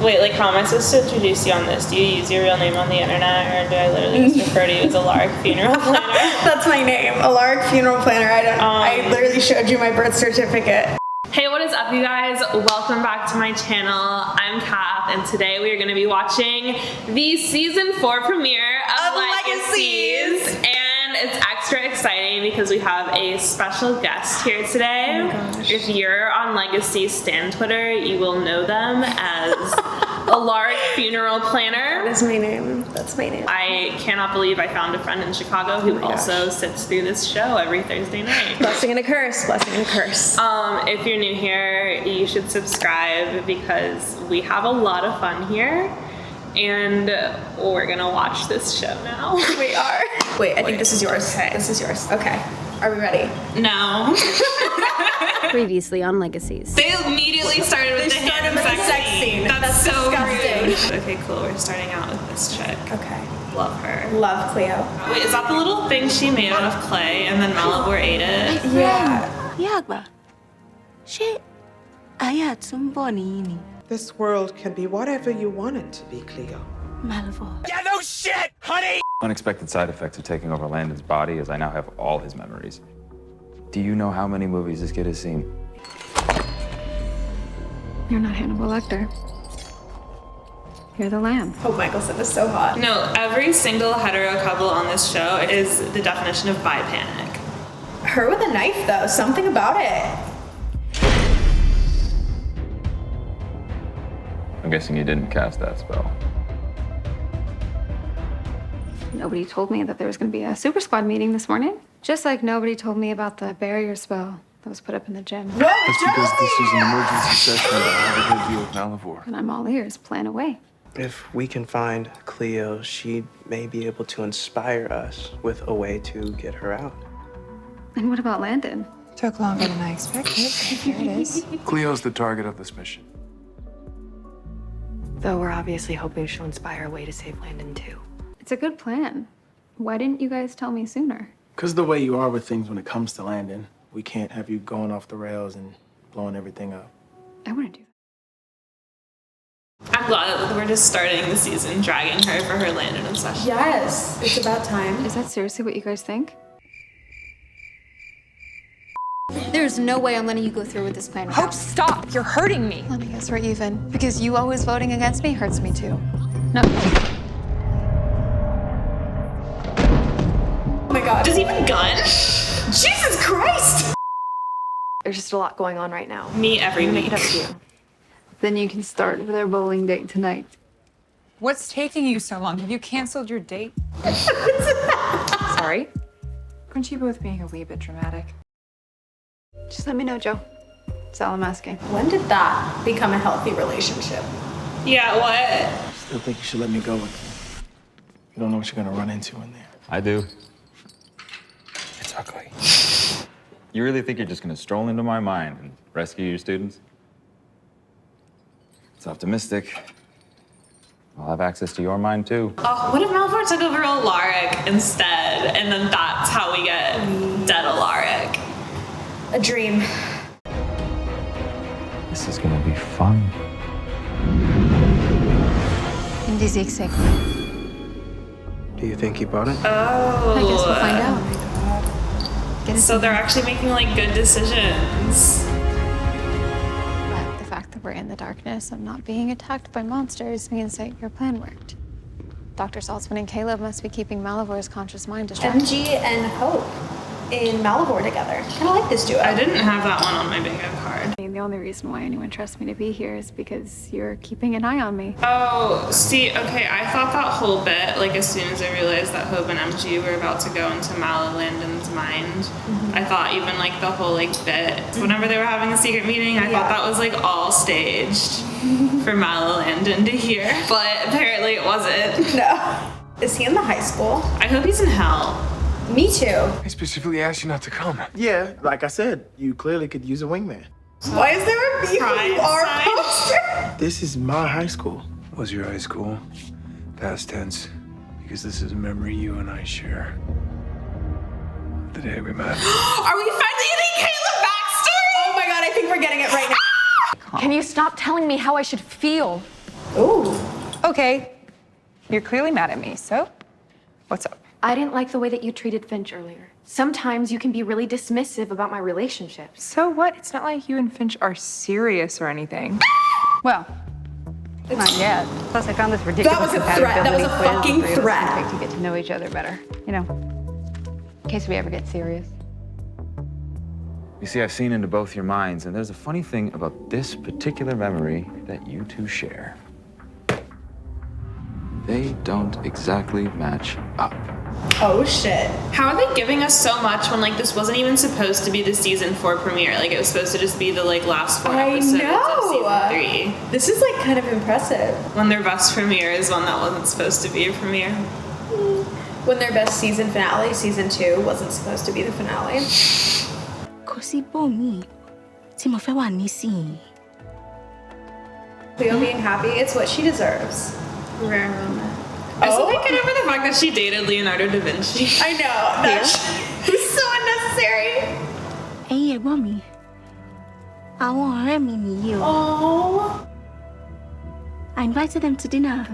Wait, like how am I supposed to introduce you on this? Do you use your real name on the internet, or do I literally just refer to you as ALARIC Funeral Planner? That's my name, ALARIC Funeral Planner. I literally showed you my birth certificate. Hey, what is up, you guys? Welcome back to my channel. I'm Kath, and today we are going to be watching the season 4 premiere of Legacies. And it's extra exciting because we have a special guest here today. Oh my gosh. If you're on Legacies Stan Twitter, you will know them as ALARIC Funeral Planner. That is my name. That's my name. I cannot believe I found a friend in Chicago who also sits through this show every Thursday night. Blessing and a curse. Blessing and a curse. If you're new here, you should subscribe because we have a lot of fun here. And we're gonna watch this show now. We are. Wait, I think this is yours. Okay. This is yours. Okay. Are we ready? No. Previously on Legacies. They immediately started with the hand sex scene. That's so disgusting. rude. Okay, cool. We're starting out with this chick. Okay. Love her. Love Cleo. Wait, is that the little thing she made out of clay and then Malivore ate it? Yeah. Yagba. Shit. Ayat Sumbonini. This world can be whatever you want it to be, Cleo. Malivore. Yeah, no shit, honey! Unexpected side effects of taking over Landon's body is I now have all his memories. Do you know how many movies this kid has seen? You're not Hannibal Lecter. You're the lamb. Oh, Michelson is so hot. No, every single hetero couple on this show is the definition of bi panic. Her with a knife, though. Something about it. I'm guessing you didn't cast that spell. Nobody told me that there was going to be a super squad meeting this morning. Just like nobody told me about the barrier spell that was put up in the gym. Whoa, That's because this is an emergency session to have a good deal with Malivore. And I'm all ears. Plan away. If we can find Cleo, she may be able to inspire us with a way to get her out. And what about Landon? Took longer than I expected. Here it is. Cleo's the target of this mission. Though we're obviously hoping she'll inspire a way to save Landon too. It's a good plan. Why didn't you guys tell me sooner? Because the way you are with things when it comes to Landon, we can't have you going off the rails and blowing everything up. I wouldn't do that. I'm glad that we're just starting the season dragging her for her Landon obsession. Yes. It's about time. Is that seriously what you guys think? There's no way I'm letting you go through with this plan. Hope, stop! You're hurting me! Well, I guess we're even. Because you always voting against me hurts me too. No. Oh my god. Does he have a gun? Jesus Christ! There's just a lot going on right now. Me every I'm gonna week. make it up to you. Then you can start with our bowling date tonight. What's taking you so long? Have you canceled your date? Sorry? Aren't you both being a wee bit dramatic? Just let me know, Joe. That's all I'm asking. When did that become a healthy relationship? Yeah, what? Still think you should let me go with you. You don't know what you're gonna run into in there. I do. It's ugly. You really think you're just gonna stroll into my mind and rescue your students? It's optimistic. I'll have access to your mind too. Oh, what if Malivore took over ALARIC instead, and then that's how we get dead ALARIC? A dream. This is gonna be fun. Hindi zigzag. Do you think he bought it? Oh. I guess we'll find out. Get us So they're actually making like good decisions. But the fact that we're in the darkness and not being attacked by monsters means that your plan worked. Dr. Saltzman and Caleb must be keeping Malivore's conscious mind distracted. MG and Hope in Malivore together. Kind of like this duo. I didn't have that one on my bingo card. I mean, the only reason why anyone trusts me to be here is because you're keeping an eye on me. Oh, see, okay, I thought that whole bit, like as soon as I realized that Hope and MG were about to go into Landon's mind, I thought even like the whole like bit, whenever they were having a secret meeting, I thought that was like all staged for Landon to hear, but apparently it wasn't. No. Is he in the high school? I hope he's in hell. Me too. I specifically asked you not to come. Yeah, like I said, you clearly could use a wingman. Why is there a Pride BUR sign? poster? This is my high school. Was your high school? Past tense. Because this is a memory you and I share. The day we met. Are we finally getting Caleb backstory? Oh my god, I think we're getting it right now. Can you stop telling me how I should feel? Ooh. Okay, you're clearly mad at me, so what's up? I didn't like the way that you treated Finch earlier. Sometimes you can be really dismissive about my relationships. So what? It's not like you and Finch are serious or anything. Well, not yet. Plus, I found this ridiculous. That was a threat. That was a fucking threat. To get to know each other better, you know, in case we ever get serious. You see, I've seen into both your minds, and there's a funny thing about this particular memory that you two share. They don't exactly match up. Oh shit. How are they giving us so much when like this wasn't even supposed to be the season 4 premiere? Like it was supposed to just be the like last 4 episodes of season 3. This is like kind of impressive. When their best premiere is one that wasn't supposed to be a premiere. When their best season finale, season 2, wasn't supposed to be the finale. Cleo being happy, it's what she deserves. Rare moment. I still think I remember the fact that she dated Leonardo da Vinci. I know. That's so unnecessary. Hey, mommy. I want to meet you. Oh. I invited them to dinner.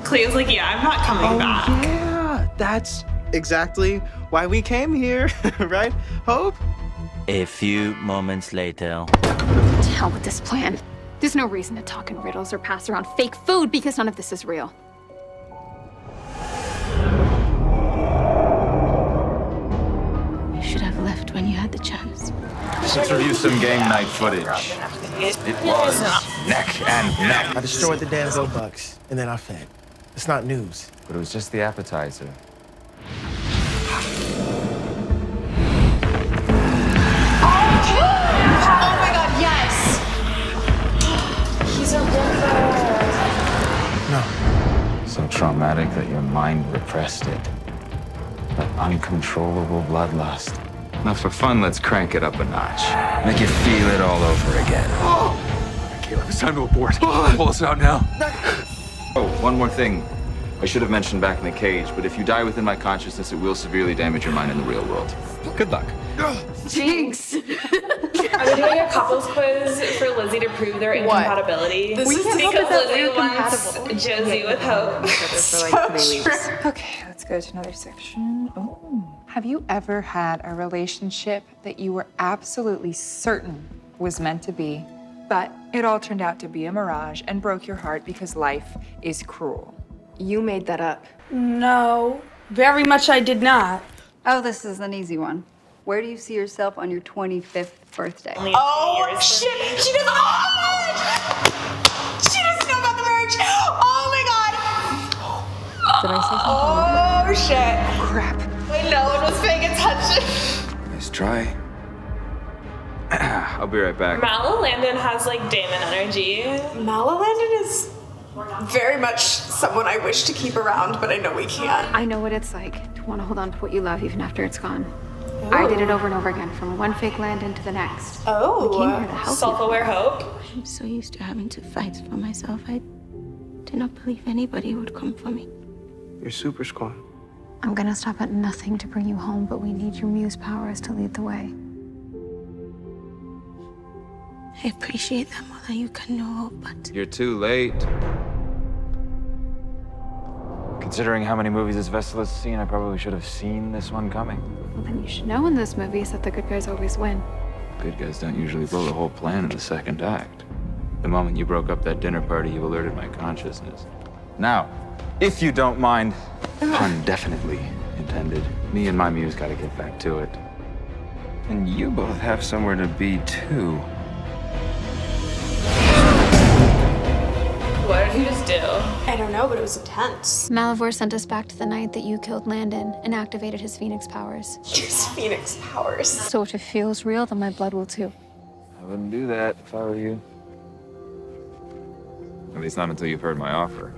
Cleo's like, yeah, I'm not coming back. Yeah, that's exactly why we came here, right, Hope? A few moments later. To hell with this plan. There's no reason to talk in riddles or pass around fake food because none of this is real. You should have left when you had the chance. Let's review some game night footage. It was neck and neck. I destroyed the damn Go-Bucks, and then I fed. It's not news. But it was just the appetizer. Oh my god, yes! He's a ripper. No. So traumatic that your mind repressed it. That uncontrollable bloodlust. Now for fun, let's crank it up a notch. Make you feel it all over again. Caleb, it's time to abort. Pull us out now. Oh, one more thing. I should have mentioned back in the cage, but if you die within my consciousness, it will severely damage your mind in the real world. Good luck. Jinx! Are we doing a couples quiz for Lizzie to prove their incompatibility? This is because Lizzie wants Josie with Hope. Okay, let's go to another section. Oh, have you ever had a relationship that you were absolutely certain was meant to be, but it all turned out to be a mirage and broke your heart because life is cruel? You made that up. No, very much I did not. Oh, this is an easy one. Where do you see yourself on your 25th birthday? Oh shit! She doesn't. Oh! She doesn't know about the merge. Oh my god! Did I say something? Oh shit! Crap. Wait, no one was paying attention. Nice try. I'll be right back. Landon has like Damon energy. Landon is very much someone I wish to keep around, but I know we can't. I know what it's like to want to hold on to what you love even after it's gone. I did it over and over again, from one fake Landon to the next. Oh. We came here to help Self-aware Hope. I'm so used to having to fight for myself. I did not believe anybody would come for me. You're super squad. I'm gonna stop at nothing to bring you home, but we need your muse powers to lead the way. I appreciate them more than you can know, but You're too late. Considering how many movies this vessel has seen, I probably should have seen this one coming. Well, then you should know in those movies that the good guys always win. Good guys don't usually blow the whole plan in the second act. The moment you broke up that dinner party, you alerted my consciousness. Now, if you don't mind, pun definitely intended, me and my muse gotta get back to it. And you both have somewhere to be, too. What did you just do? I don't know, but it was intense. Malivore sent us back to the night that you killed Landon and activated his Phoenix powers. His Phoenix powers. So if it feels real, then my blood will too. I wouldn't do that if I were you. At least not until you've heard my offer.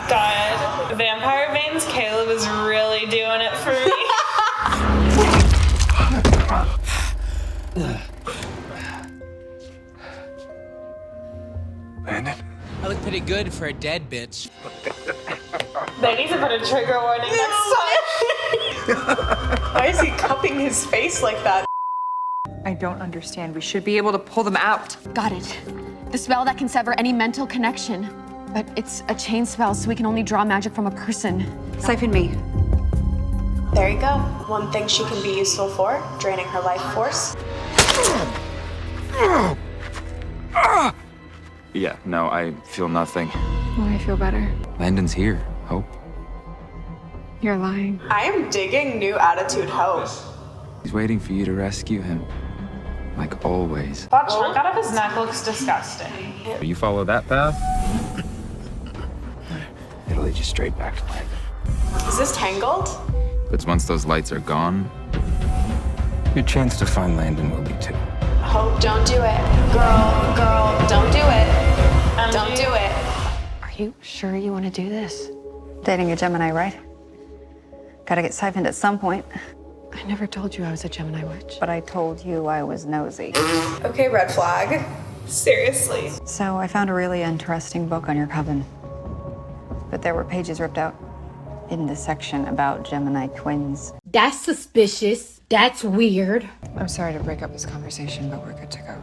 God, Vampire Veins Caleb is really doing it for me. Landon? I look pretty good for a dead bitch. They need to put a trigger warning next time. Why is he cupping his face like that? I I don't understand. We should be able to pull them out. Got it. The spell that can sever any mental connection. But it's a chain spell, so we can only draw magic from a person. Siphon me. There you go. One thing she can be useful for, draining her life force. Yeah, no, I feel nothing. Oh, I feel better. Landon's here. Hope. You're lying. I am digging new attitude Hope. He's waiting for you to rescue him. Like always. That chunk out of his neck looks disgusting. You follow that path, it'll lead you straight back to Landon. Is this Tangled? But once those lights are gone, your chance to find Landon will be too. Hope, don't do it. Girl, don't do it. Don't do it. Are you sure you want to do this? Dating a Gemini, right? Gotta get siphoned at some point. I never told you I was a Gemini witch. But I told you I was nosy. Okay, red flag. Seriously. So I found a really interesting book on your coven. But there were pages ripped out in the section about Gemini twins. That's suspicious. That's weird. I'm sorry to break up this conversation, but we're good to go.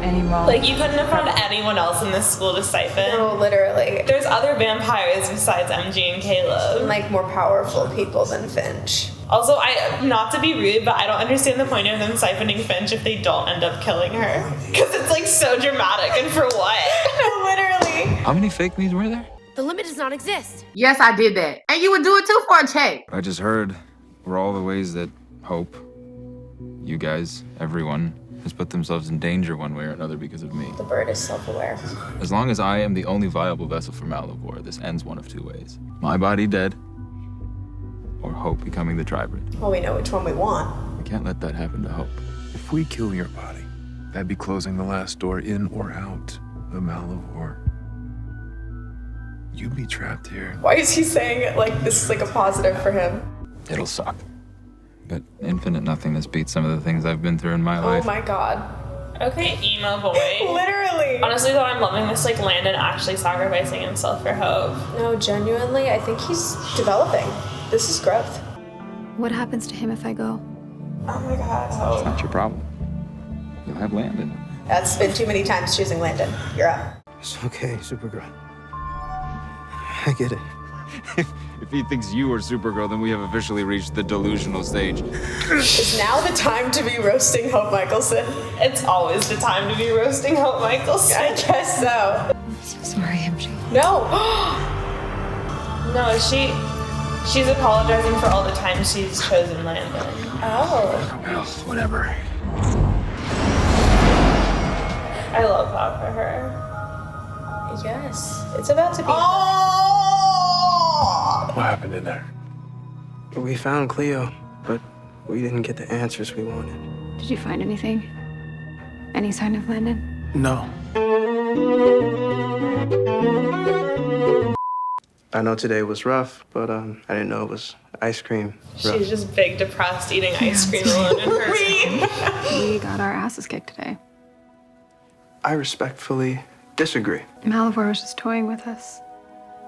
Any moment. Like, you couldn't have found anyone else in this school to siphon. No, literally. There's other vampires besides MG and Caleb. Like, more powerful people than Finch. Also, not to be rude, but I don't understand the point of them siphoning Finch if they don't end up killing her. Because it's, like, so dramatic, and for what? Literally. How many fake me's were there? The limit does not exist. Yes, I did that. And you would do it too for a check. I just heard were all the ways that Hope, you guys, everyone, has put themselves in danger one way or another because of me. The bird is self-aware. As long as I am the only viable vessel for Malivore, this ends one of two ways. My body dead, or Hope becoming the tribrid. Well, we know which one we want. I can't let that happen to Hope. If we kill your body, that'd be closing the last door in or out of Malivore. You'd be trapped here. Why is he saying it like this is like a positive for him? It'll suck. But infinite nothingness beats some of the things I've been through in my life. Oh my god. Okay, emo boy. Literally. Honestly, though, I'm loving this, like, Landon actually sacrificing himself for Hope. No, genuinely, I think he's developing. This is growth. What happens to him if I go? Oh my god. It's not your problem. You'll have Landon. That's been too many times choosing Landon. You're up. It's okay, Supergirl. I get it. If he thinks you are Supergirl, then we have officially reached the delusional stage. Is now the time to be roasting Hope Michelson? It's always the time to be roasting Hope Michelson. I guess so. I'm so sorry, MJ. No. No, she's apologizing for all the times she's chosen Landon. Oh. Well, whatever. I love that for her. Yes. It's about to be. What happened in there? We found Cleo, but we didn't get the answers we wanted. Did you find anything? Any sign of Landon? No. I know today was rough, but I didn't know it was ice cream. rough. She's just big, depressed, eating ice cream alone in her room. We got our asses kicked today. I respectfully disagree. Malivore was just toying with us.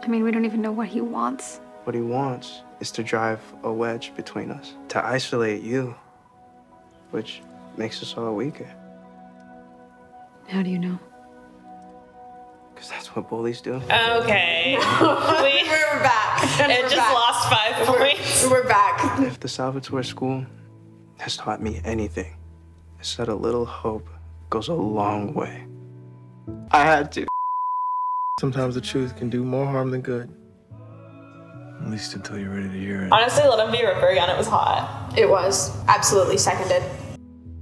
I mean, we don't even know what he wants. What he wants is to drive a wedge between us, to isolate you, which makes us all weaker. How do you know? Because that's what bullies do. Okay. We're back. It just lost 5 points. We're back. If the Salvatore School has taught me anything, it's that a little hope goes a long way. I had to. Sometimes the truth can do more harm than good. At least until you're ready to hear it. Honestly, let him be a Ripper again. It was hot. It was. Absolutely seconded.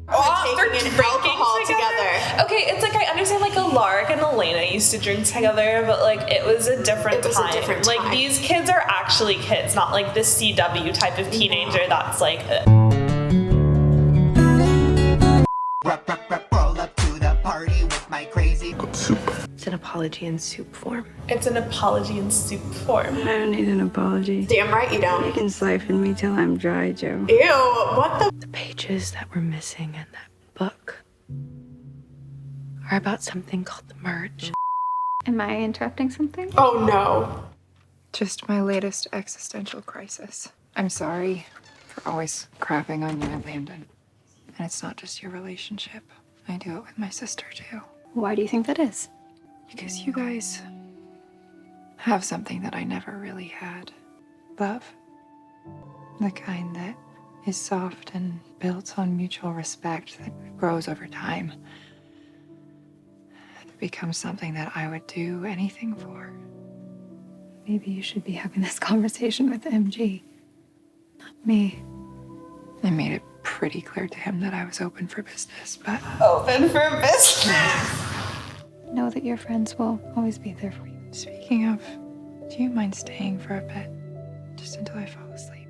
Taking in alcohol together. Okay, it's like I understand like ALARIC and Elena used to drink together, but like it was a different time. Like these kids are actually kids, not like this CW type of teenager that's like. Roll up to the party with my crazy soup. It's an apology in soup form. It's an apology in soup form. I don't need an apology. Damn right you don't. You can siphon me till I'm dry, Joe. Ew, what the? The pages that were missing in that book are about something called the merge. Am I interrupting something? Oh no. Just my latest existential crisis. I'm sorry for always crapping on you and Landon. And it's not just your relationship. I do it with my sister, too. Why do you think that is? Because you guys have something that I never really had. Love. The kind that is soft and built on mutual respect that grows over time. It becomes something that I would do anything for. Maybe you should be having this conversation with MG, not me. I made it pretty clear to him that I was open for business, but... Open for business? Know that your friends will always be there for you. Speaking of, do you mind staying for a bit? Just until I fall asleep.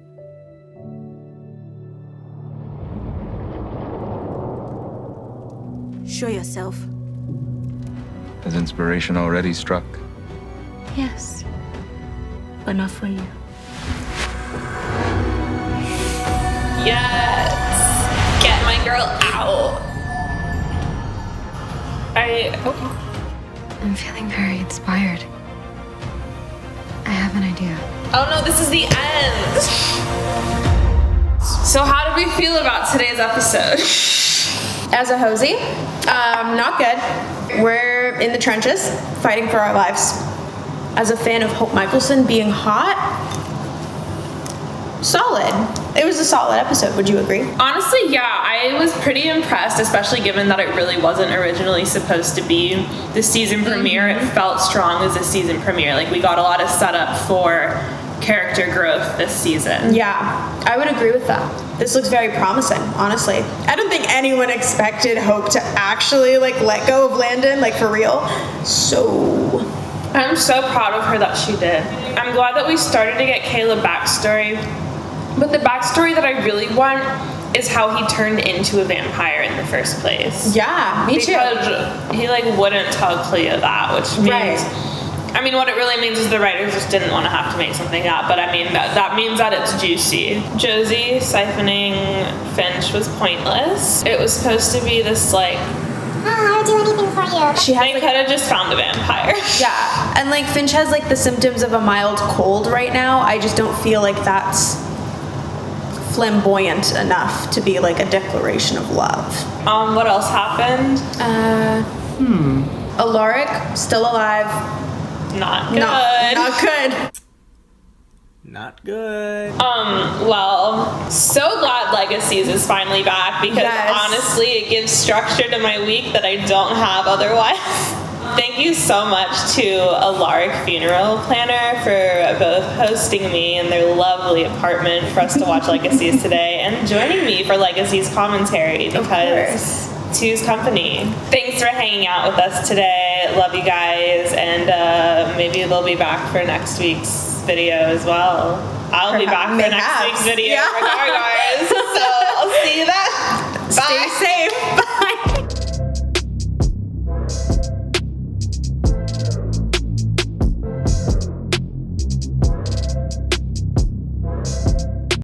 Show yourself. Has inspiration already struck? Yes. But not for you. Yes! Get my girl out. Okay. I'm feeling very inspired. I have an idea. Oh no, this is the end. So how do we feel about today's episode? As a Hosie, not good. We're in the trenches, fighting for our lives. As a fan of Hope Michelson being hot, solid. It was a solid episode, would you agree? Honestly, yeah, I was pretty impressed, especially given that it really wasn't originally supposed to be the season premiere. It felt strong as a season premiere. Like, we got a lot of setup for character growth this season. Yeah, I would agree with that. This looks very promising, honestly. I don't think anyone expected Hope to actually, like, let go of Landon, like, for real. So... I'm so proud of her that she did. I'm glad that we started to get Caleb backstory. But the backstory that I really want is how he turned into a vampire in the first place. Yeah, me too. Because he like wouldn't tell Cleo that, which means, I mean, what it really means is the writers just didn't want to have to make something up. But I mean, that means that it's juicy. Josie siphoning Finch was pointless. It was supposed to be this like, I would do anything for you. They could have just found a vampire. Yeah, and like Finch has like the symptoms of a mild cold right now. I just don't feel like that's flamboyant enough to be like a declaration of love. What else happened? ALARIC, still alive. Not good. Not good. Not good. Well, so glad Legacies is finally back because honestly, it gives structure to my week that I don't have otherwise. Thank you so much to ALARIC Funeral Planner for both hosting me in their lovely apartment for us to watch Legacies today and joining me for Legacies commentary because two's company. Thanks for hanging out with us today. Love you guys, and maybe they'll be back for next week's video as well. I'll be back for next week's video regardless. So I'll see you then. Bye. Stay safe.